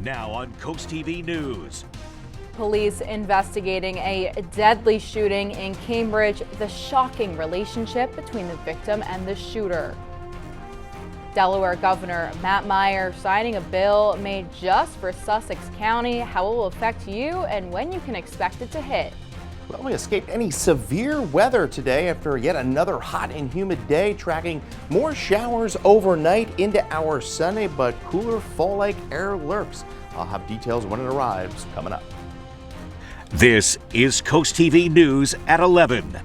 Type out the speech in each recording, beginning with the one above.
Now on CoastTV News. Police investigating a deadly shooting in Cambridge, the shocking relationship between the victim and the shooter. Delaware Governor Matt Meyer signing a bill made just for Sussex County, how it will affect you and when you can expect it to hit. Well, we escaped any severe weather today after yet another hot and humid day, tracking more showers overnight into our Sunday, but cooler fall-like air lurks. I'll have details when it arrives coming up. This is CoastTV News at 11.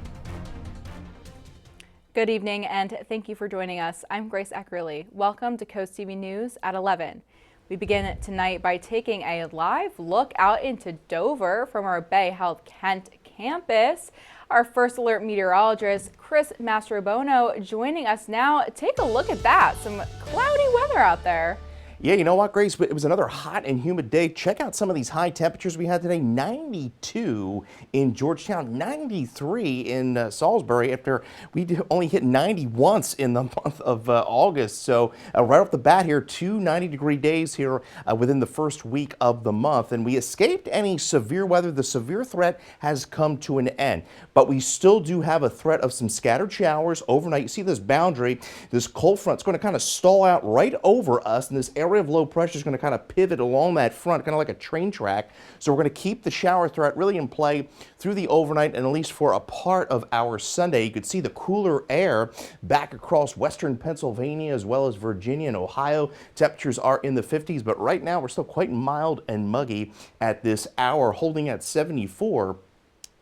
Good evening and thank you for joining us. I'm Grace Eckerly. Welcome to CoastTV News at 11. We begin tonight by taking a live look out into Dover from our Bay Health Kent campus. Our first alert meteorologist, Chris Mastrobono, joining us now. Take a look at that. Some cloudy weather out there. Yeah, you know what, Grace? It was another hot and humid day. Check out some of these high temperatures we had today. 92 in Georgetown, 93 in Salisbury after we only hit 90 once in the month of August. So right off the bat here, 2 90-degree days here within the first week of the month. And we escaped any severe weather. The severe threat has come to an end. But we still do have a threat of some scattered showers overnight. You see this boundary, this cold front, it's going to kind of stall out right over us, and this area of low pressure is going to kind of pivot along that front, kind of like a train track. So we're going to keep the shower threat really in play through the overnight and at least for a part of our Sunday. You could see the cooler air back across western Pennsylvania as well as Virginia and Ohio. Temperatures are in the 50s, but right now we're still quite mild and muggy at this hour, holding at 74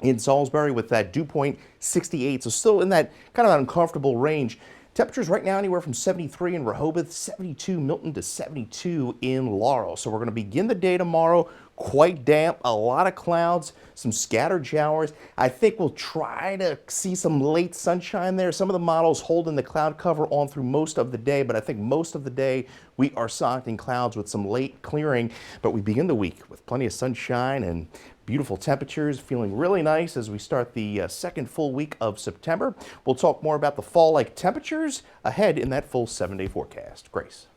in Salisbury with that dew point 68. So still in that kind of uncomfortable range. Temperatures right now anywhere from 73 in Rehoboth, 72 Milton to 72 in Laurel. So we're going to begin the day tomorrow quite damp, a lot of clouds, some scattered showers. I think we'll try to see some late sunshine there. Some of the models holding the cloud cover on through most of the day, but I think most of the day we are socked in clouds with some late clearing. But we begin the week with plenty of sunshine and beautiful temperatures, feeling really nice as we start the second full week of September. We'll talk more about the fall-like temperatures ahead in that full 7-day forecast. Grace.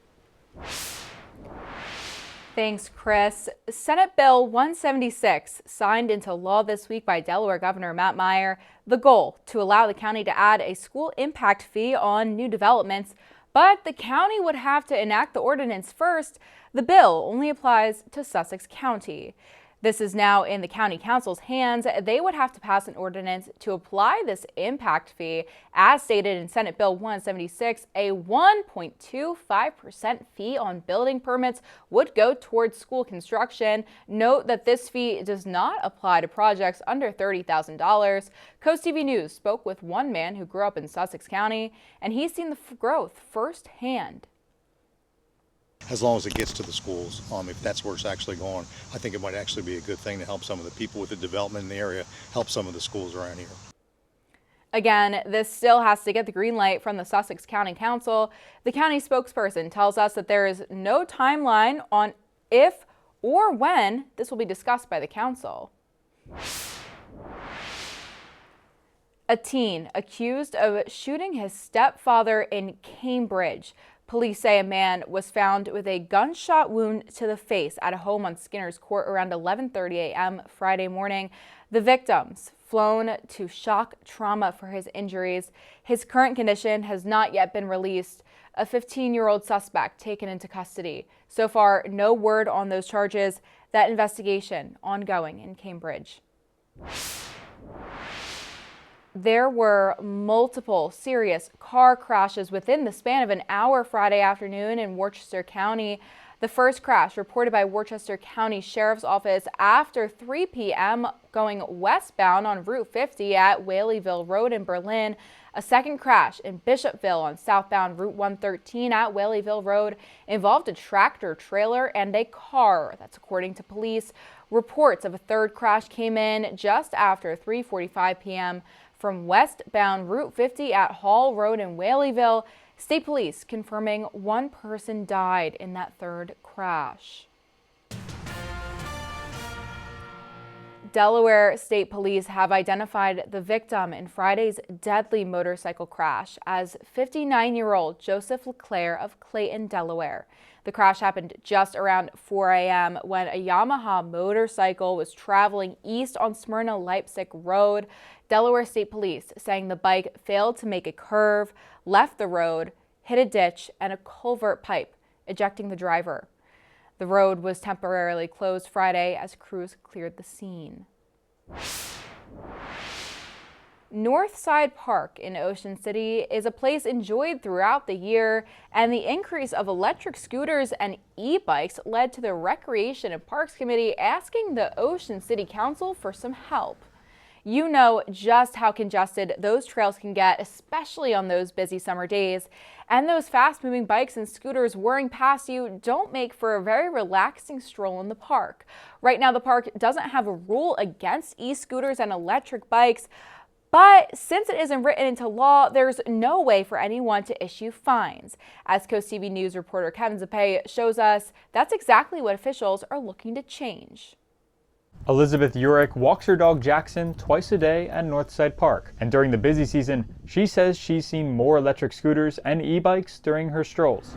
Thanks, Chris. Senate Bill 176 signed into law this week by Delaware Governor Matt Meyer. The goal to allow the county to add a school impact fee on new developments, but the county would have to enact the ordinance first. The bill only applies to Sussex County. This is now in the county council's hands. They would have to pass an ordinance to apply this impact fee. As stated in Senate Bill 176, a 1.25% fee on building permits would go towards school construction. Note that this fee does not apply to projects under $30,000. CoastTV News spoke with one man who grew up in Sussex County, and he's seen the growth firsthand. As long as it gets to the schools, if that's where it's actually going, I think it might actually be a good thing to help some of the people with the development in the area, help some of the schools around here. Again, this still has to get the green light from the Sussex County Council. The county spokesperson tells us that there is no timeline on if or when this will be discussed by the council. A teen accused of shooting his stepfather in Cambridge. Police say a man was found with a gunshot wound to the face at a home on Skinner's Court around 11:30 a.m. Friday morning. The victim's flown to shock trauma for his injuries. His current condition has not yet been released. A 15-year-old suspect taken into custody. So far, no word on those charges. That investigation ongoing in Cambridge. There were multiple serious car crashes within the span of an hour Friday afternoon in Worcester County. The first crash reported by Worcester County Sheriff's Office after 3 p.m. going westbound on Route 50 at Whaleyville Road in Berlin. A second crash in Bishopville on southbound Route 113 at Whaleyville Road involved a tractor trailer and a car. That's according to police. Reports of a third crash came in just after 3:45 p.m. from westbound Route 50 at Hall Road in Whaleyville. State police confirming one person died in that third crash. Delaware State Police have identified the victim in Friday's deadly motorcycle crash as 59-year-old Joseph LeClaire of Clayton, Delaware. The crash happened just around 4 a.m. when a Yamaha motorcycle was traveling east on Smyrna-Leipzig Road. Delaware State Police saying the bike failed to make a curve, left the road, hit a ditch and a culvert pipe, ejecting the driver. The road was temporarily closed Friday as crews cleared the scene. Northside Park in Ocean City is a place enjoyed throughout the year, and the increase of electric scooters and e-bikes led to the Recreation and Parks Committee asking the Ocean City Council for some help. You know just how congested those trails can get, especially on those busy summer days. And those fast-moving bikes and scooters whirring past you don't make for a very relaxing stroll in the park. Right now, the park doesn't have a rule against e-scooters and electric bikes, but since it isn't written into law, there's no way for anyone to issue fines. As CoastTV News reporter Kevin Zappe shows us, that's exactly what officials are looking to change. Elizabeth Urich walks her dog Jackson twice a day at Northside Park, and during the busy season, she says she's seen more electric scooters and e-bikes during her strolls.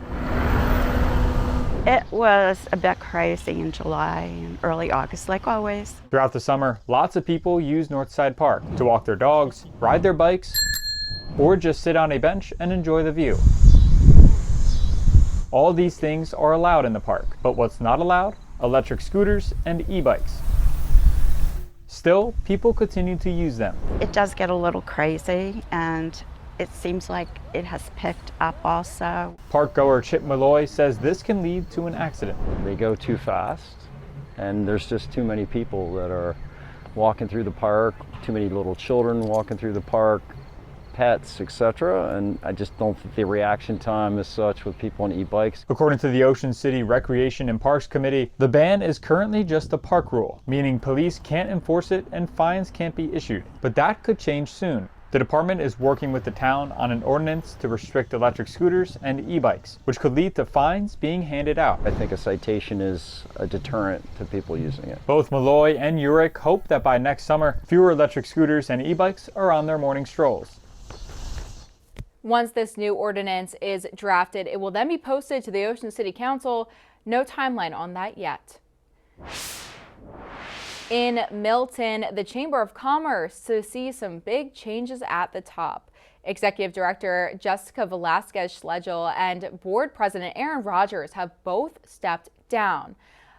It was a bit crazy in July and early August, like always. Throughout the summer, lots of people use Northside Park to walk their dogs, ride their bikes, or just sit on a bench and enjoy the view. All these things are allowed in the park, but what's not allowed? Electric scooters and e-bikes. Still, people continue to use them. It does get a little crazy, and it seems like it has picked up also. Park goer Chip Malloy says this can lead to an accident. They go too fast, and there's just too many people that are walking through the park, too many little children walking through the park, pets, etc. And I just don't think the reaction time is such with people on e-bikes. According to the Ocean City Recreation and Parks Committee, the ban is currently just a park rule, meaning police can't enforce it and fines can't be issued. But that could change soon. The department is working with the town on an ordinance to restrict electric scooters and e-bikes, which could lead to fines being handed out. I think a citation is a deterrent to people using it. Both Malloy and Urich hope that by next summer, fewer electric scooters and e-bikes are on their morning strolls. Once this new ordinance is drafted, it will then be posted to the Ocean City Council. No timeline on that yet. In Milton, the Chamber of Commerce to see some big changes at the top. Executive Director Jessica Velasquez-Schlegel and Board President Aaron Rogers have both stepped down.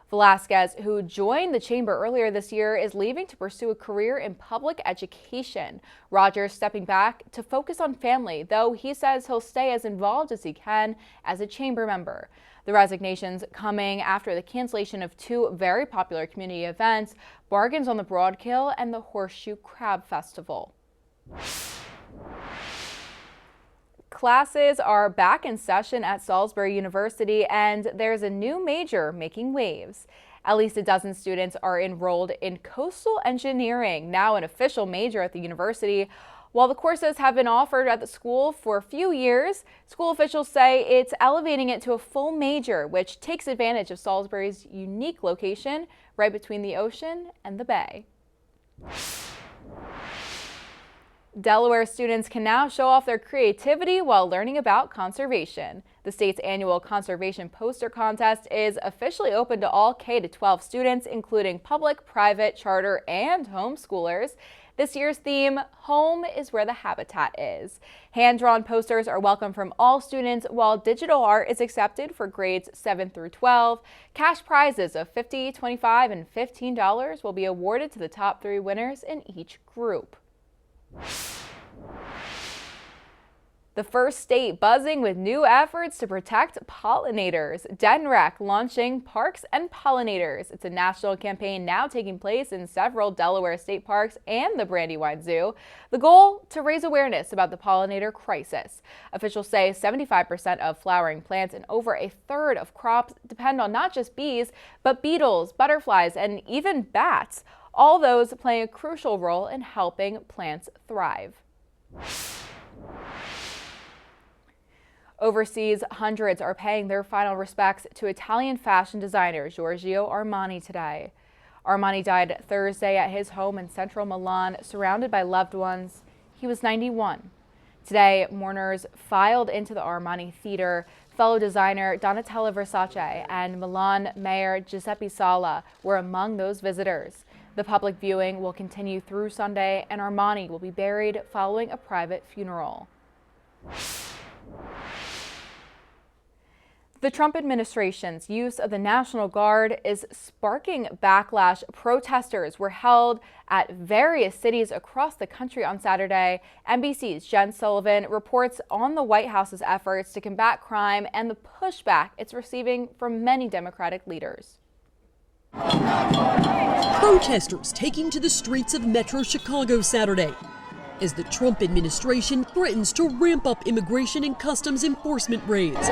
Velasquez, who joined the chamber earlier this year, is leaving to pursue a career in public education. Rogers stepping back to focus on family, though he says he'll stay as involved as he can as a chamber member. The resignations coming after the cancellation of two very popular community events, Bargains on the Broadkill and the Horseshoe Crab Festival. Classes are back in session at Salisbury University, and there's a new major making waves. At least a dozen students are enrolled in coastal engineering, now an official major at the university. While the courses have been offered at the school for a few years, school officials say it's elevating it to a full major, which takes advantage of Salisbury's unique location right between the ocean and the bay. Delaware students can now show off their creativity while learning about conservation. The state's annual conservation poster contest is officially open to all K-12 students, including public, private, charter, and homeschoolers. This year's theme, Home is Where the Habitat Is. Hand-drawn posters are welcome from all students, while digital art is accepted for grades 7 through 12. Cash prizes of $50, $25, and $15 will be awarded to the top 3 winners in each group. The first state buzzing with new efforts to protect pollinators. DENREC launching Parks and Pollinators. It's a national campaign now taking place in several Delaware state parks and the Brandywine Zoo. The goal, to raise awareness about the pollinator crisis. Officials say 75% of flowering plants and over a third of crops depend on not just bees, but beetles, butterflies, and even bats. All those playing a crucial role in helping plants thrive. Overseas, hundreds are paying their final respects to Italian fashion designer Giorgio Armani today. Armani died Thursday at his home in central Milan, surrounded by loved ones. He was 91. Today, mourners filed into the Armani Theater. fellow designer Donatella Versace and Milan Mayor Giuseppe Sala were among those visitors. The public viewing will continue through Sunday, and Armani will be buried following a private funeral. The Trump administration's use of the National Guard is sparking backlash. Protesters were held at various cities across the country on Saturday. NBC's Jen Sullivan reports on the White House's efforts to combat crime and the pushback it's receiving from many Democratic leaders. Protesters taking to the streets of Metro Chicago Saturday as the Trump administration threatens to ramp up immigration and customs enforcement raids.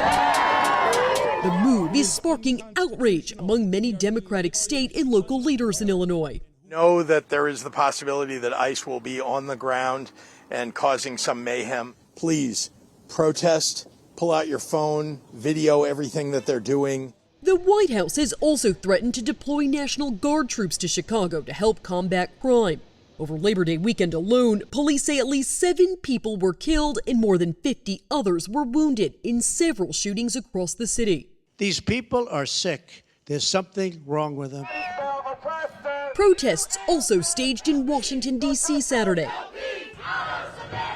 The move is sparking outrage among many Democratic state and local leaders in Illinois. Know that there is the possibility that ICE will be on the ground and causing some mayhem. Please protest, pull out your phone, video everything that they're doing. The White House has also threatened to deploy National Guard troops to Chicago to help combat crime. Over Labor Day weekend alone, police say at least 7 people were killed and more than 50 others were wounded in several shootings across the city. These people are sick. There's something wrong with them. Protests also staged in Washington, D.C. Saturday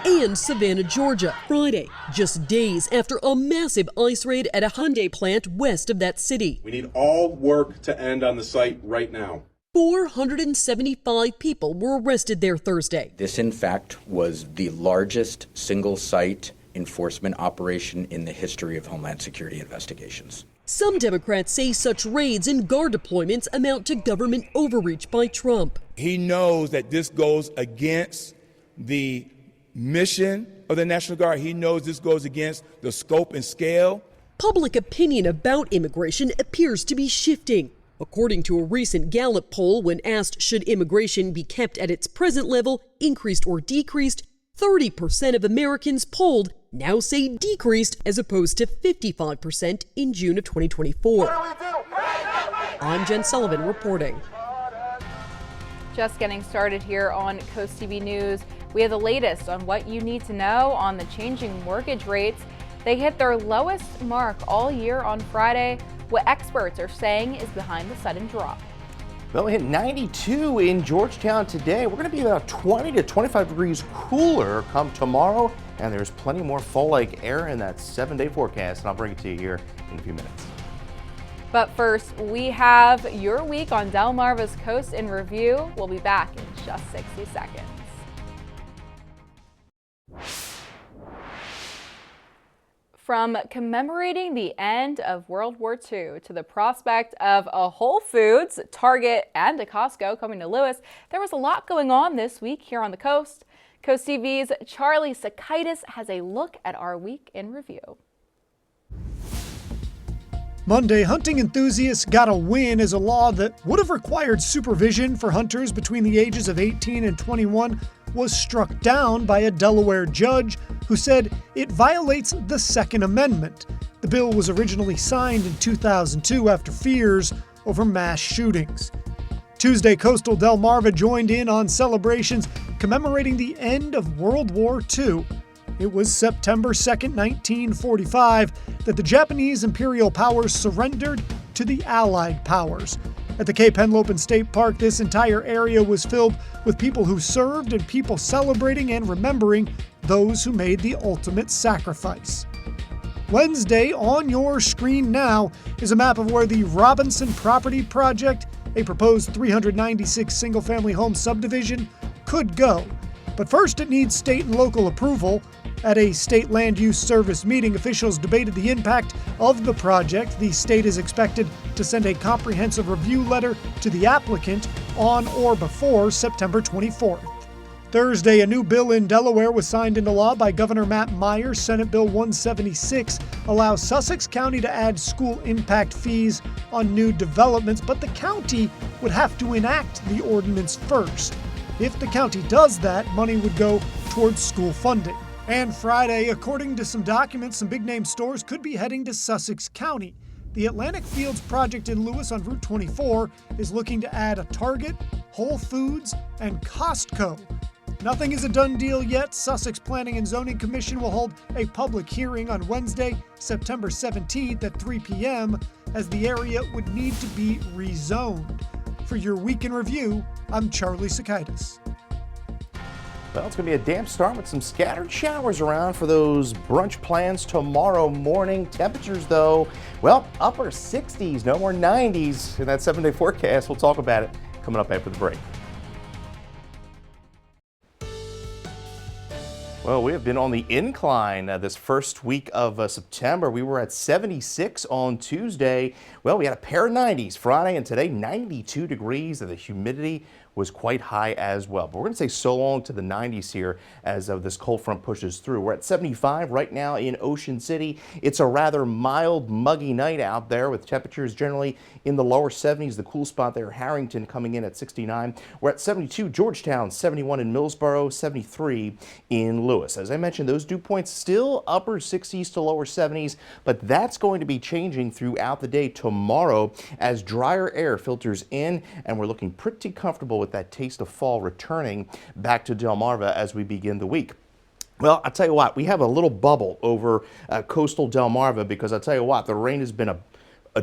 and Savannah, Georgia, Friday, just days after a massive ICE raid at a Hyundai plant west of that city. We need all work to end on the site right now. 475 people were arrested there Thursday. This, in fact, was the largest single-site enforcement operation in the history of Homeland Security investigations. Some Democrats say such raids and guard deployments amount to government overreach by Trump. He knows that this goes against the mission of the National Guard. He knows this goes against the scope and scale. Public opinion about immigration appears to be shifting. According to a recent Gallup poll, when asked should immigration be kept at its present level, increased or decreased, 30% of Americans polled now say decreased as opposed to 55% in June of 2024. I'm Jen Sullivan reporting. Just getting started here on Coast TV News. We have the latest on what you need to know on the changing mortgage rates. They hit their lowest mark all year on Friday. What experts are saying is behind the sudden drop. Well, we hit 92 in Georgetown today. We're going to be about 20 to 25 degrees cooler come tomorrow, and there's plenty more fall-like air in that 7-day forecast, and I'll bring it to you here in a few minutes. But first, we have your week on Delmarva's Coast in review. We'll be back in just 60 seconds. From commemorating the end of World War II to the prospect of a Whole Foods, Target, and a Costco coming to Lewis, there was a lot going on this week here on the coast. Coast TV's Charlie Sakaitis has a look at our week in review. Monday, hunting enthusiasts got a win as a law that would have required supervision for hunters between the ages of 18 and 21 was struck down by a Delaware judge who said it violates the Second Amendment. The bill was originally signed in 2002 after fears over mass shootings. Tuesday, coastal Delmarva joined in on celebrations commemorating the end of World War II. It was September 2nd, 1945, that the Japanese imperial powers surrendered to the Allied powers. At the Cape Henlopen State Park, this entire area was filled with people who served and people celebrating and remembering those who made the ultimate sacrifice. Wednesday, on your screen now, is a map of where the Robinson Property Project, a proposed 396 single-family home subdivision, could go. But first, it needs state and local approval. At a state land use service meeting, officials debated the impact of the project. The state is expected to send a comprehensive review letter to the applicant on or before September 24th. Thursday, a new bill in Delaware was signed into law by Governor Matt Meyer. Senate Bill 176 allows Sussex County to add school impact fees on new developments, but the county would have to enact the ordinance first. If the county does that, money would go towards school funding. And Friday, according to some documents, some big-name stores could be heading to Sussex County. The Atlantic Fields project in Lewis on Route 24 is looking to add a Target, Whole Foods, and Costco. Nothing is a done deal yet. Sussex Planning and Zoning Commission will hold a public hearing on Wednesday, September 17th at 3 p.m. as the area would need to be rezoned. For your Week in Review, I'm Charlie Sakaitis. Well, it's going to be a damp start with some scattered showers around for those brunch plans tomorrow morning. Temperatures, though, well, upper 60s, no more 90s in that 7-day forecast. We'll talk about it coming up after the break. Well, we have been on the incline this first week of September. We were at 76 on Tuesday. Well, we had a pair of 90s Friday, and today 92 degrees, and the humidity was quite high as well. But we're going to say so long to the 90s here as this cold front pushes through. We're at 75 right now in Ocean City. It's a rather mild, muggy night out there with temperatures generally in the lower 70s. The cool spot there, Harrington, coming in at 69. We're at 72 Georgetown, 71 in Millsboro, 73 in Lewis. As I mentioned, those dew points still upper 60s to lower 70s, but that's going to be changing throughout the day tomorrow as drier air filters in, and we're looking pretty comfortable with that taste of fall returning back to Delmarva as we begin the week. Well, I'll tell you what, we have a little bubble over coastal Delmarva because I'll tell you what, the rain has been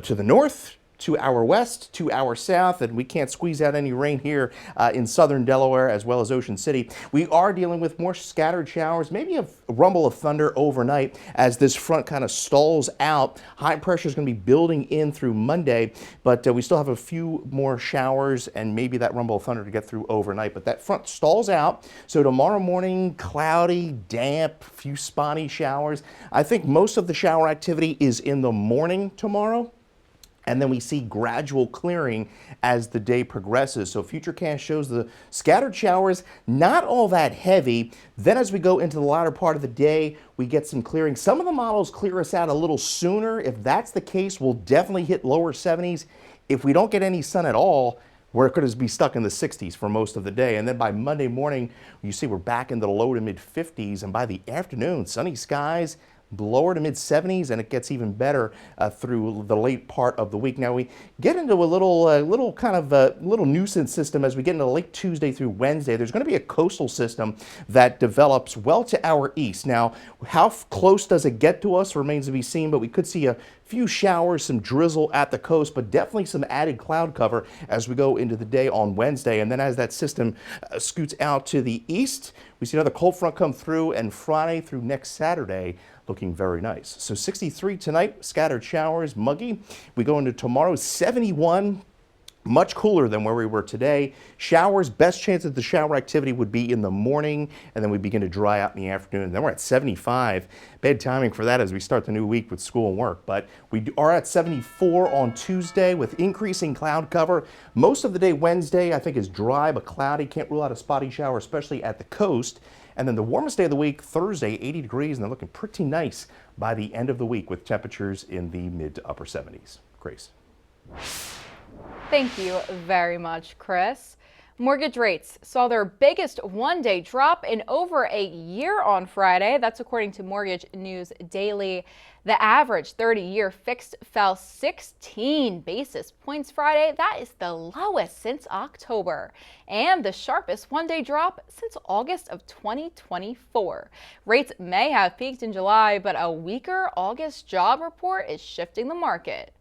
to the north, to our west, to our south, and we can't squeeze out any rain here in southern Delaware as well as Ocean City. We are dealing with more scattered showers, maybe a rumble of thunder overnight as this front kind of stalls out. High pressure is going to be building in through Monday, but we still have a few more showers and maybe that rumble of thunder to get through overnight. But that front stalls out, so tomorrow morning, cloudy, damp, few spotty showers. I think most of the shower activity is in the morning tomorrow. And then we see gradual clearing as the day progresses. So Futurecast shows the scattered showers, not all that heavy. Then as we go into the latter part of the day, we get some clearing. Some of the models clear us out a little sooner. If that's the case, we'll definitely hit lower 70s. If we don't get any sun at all, we're going to be stuck in the 60s for most of the day. And then by Monday morning, you see we're back into the low to mid 50s. And by the afternoon, sunny skies, lower to mid 70s, and it gets even better through the late part of the week. Now we get into a little kind of nuisance system as we get into late Tuesday through Wednesday. There's going to be a coastal system that develops well to our east. Now, how close does it get to us remains to be seen, but we could see a few showers, some drizzle at the coast, but definitely some added cloud cover as we go into the day on Wednesday. And then as that system scoots out to the east, we see another cold front come through, and Friday through next Saturday looking very nice. So 63 tonight, scattered showers, muggy. We go into tomorrow, 71. Much cooler than where we were today. Showers, best chance that the shower activity would be in the morning, and then we begin to dry out in the afternoon. And then we're at 75. Bad timing for that as we start the new week with school and work. But we are at 74 on Tuesday with increasing cloud cover. Most of the day Wednesday, I think, is dry but cloudy. Can't rule out a spotty shower, especially at the coast. And then the warmest day of the week, Thursday, 80 degrees, and they're looking pretty nice by the end of the week with temperatures in the mid to upper 70s. Grace. Thank you very much, Chris. Mortgage rates saw their biggest one-day drop in over a year on Friday. That's according to Mortgage News Daily. The average 30-year fixed fell 16 basis points Friday. That is the lowest since October and the sharpest one-day drop since August of 2024. Rates may have peaked in July, but a weaker August job report is shifting the market.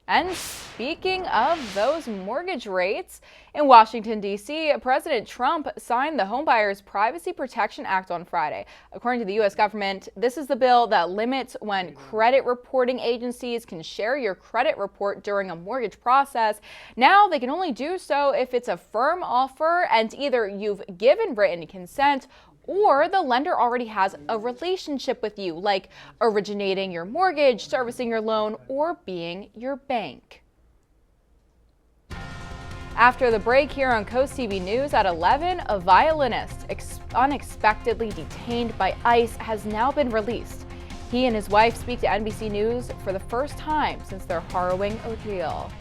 And speaking of those mortgage rates, in Washington, D.C., President Trump signed the Homebuyers Privacy Protection Act on Friday. According to the U.S. government, this is the bill that limits when credit reporting agencies can share your credit report during a mortgage process. Now they can only do so if it's a firm offer and either you've given written consent or the lender already has a relationship with you, like originating your mortgage, servicing your loan, or being your bank. After the break here on CoastTV News at 11, a violinist unexpectedly detained by ICE has now been released. He and his wife speak to NBC News for the first time since their harrowing ordeal.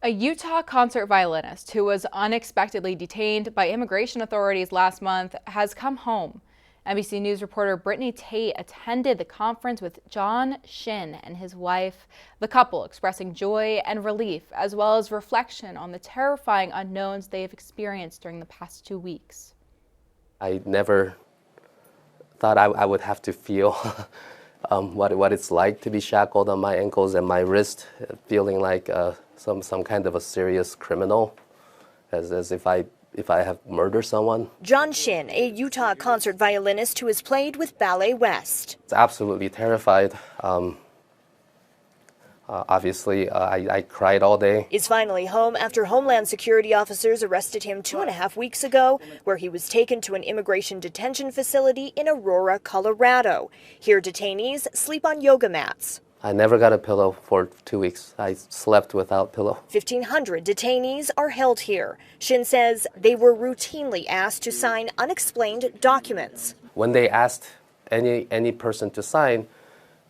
A Utah concert violinist who was unexpectedly detained by immigration authorities last month has come home. NBC News reporter Brittany Tate attended the conference with John Shin and his wife, the couple expressing joy and relief, as well as reflection on the terrifying unknowns they have experienced during the past 2 weeks. I never thought I would have to feel what it's like to be shackled on my ankles and my wrist, feeling like some kind of a serious criminal, as if I have murdered someone. John Shin, a Utah concert violinist who has played with Ballet West. It's absolutely terrified. Obviously, I cried all day. Is finally home after Homeland Security officers arrested him 2.5 weeks ago, where he was taken to an immigration detention facility in Aurora, Colorado. Here, detainees sleep on yoga mats. I never got a pillow for 2 weeks. I slept without pillow. 1,500 detainees are held here. Shin says they were routinely asked to sign unexplained documents. When they asked any person to sign,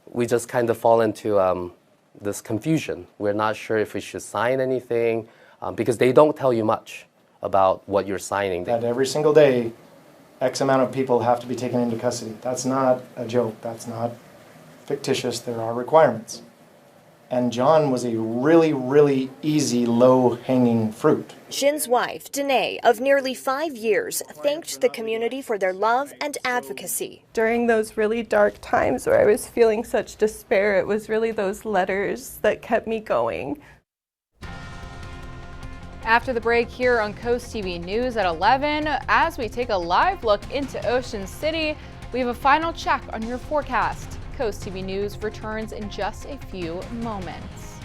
we just kind of fall into this confusion. We're not sure if we should sign anything because they don't tell you much about what you're signing. That every single day, X amount of people have to be taken into custody. That's not a joke. That's not fictitious. There are requirements. And John was a really, really easy, low-hanging fruit. Shin's wife, Danae, of nearly 5 years, thanked the community for their love and advocacy. During those really dark times where I was feeling such despair, it was really those letters that kept me going. After the break here on Coast TV News at 11, as we take a live look into Ocean City, we have a final check on your forecast. Coast TV News returns in just a few moments.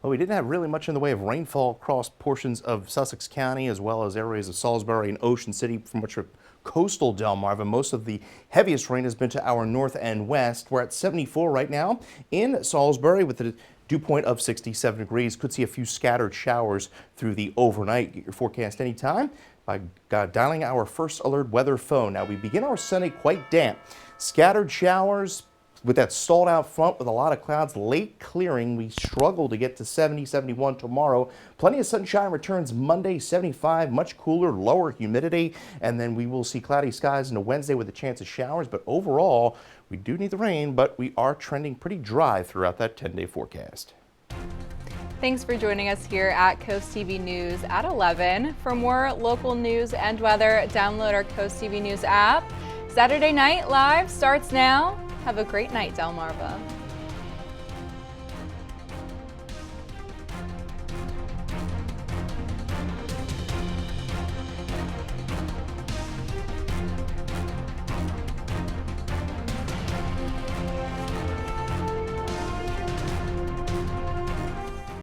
Well, we didn't have really much in the way of rainfall across portions of Sussex County as well as areas of Salisbury and Ocean City from much of coastal Delmarva. Most of the heaviest rain has been to our north and west. We're at 74 right now in Salisbury with a dew point of 67 degrees. Could see a few scattered showers through the overnight. Get your forecast anytime by dialing our First Alert weather phone. Now, we begin our Sunday quite damp. Scattered showers with that stalled out front with a lot of clouds. Late clearing. We struggle to get to 70, 71 tomorrow. Plenty of sunshine returns Monday, 75, much cooler, lower humidity. And then we will see cloudy skies into Wednesday with a chance of showers. But overall, we do need the rain, but we are trending pretty dry throughout that 10-day forecast. Thanks for joining us here at Coast TV News at 11. For more local news and weather, download our Coast TV News app. Saturday Night Live starts now. Have a great night, Delmarva.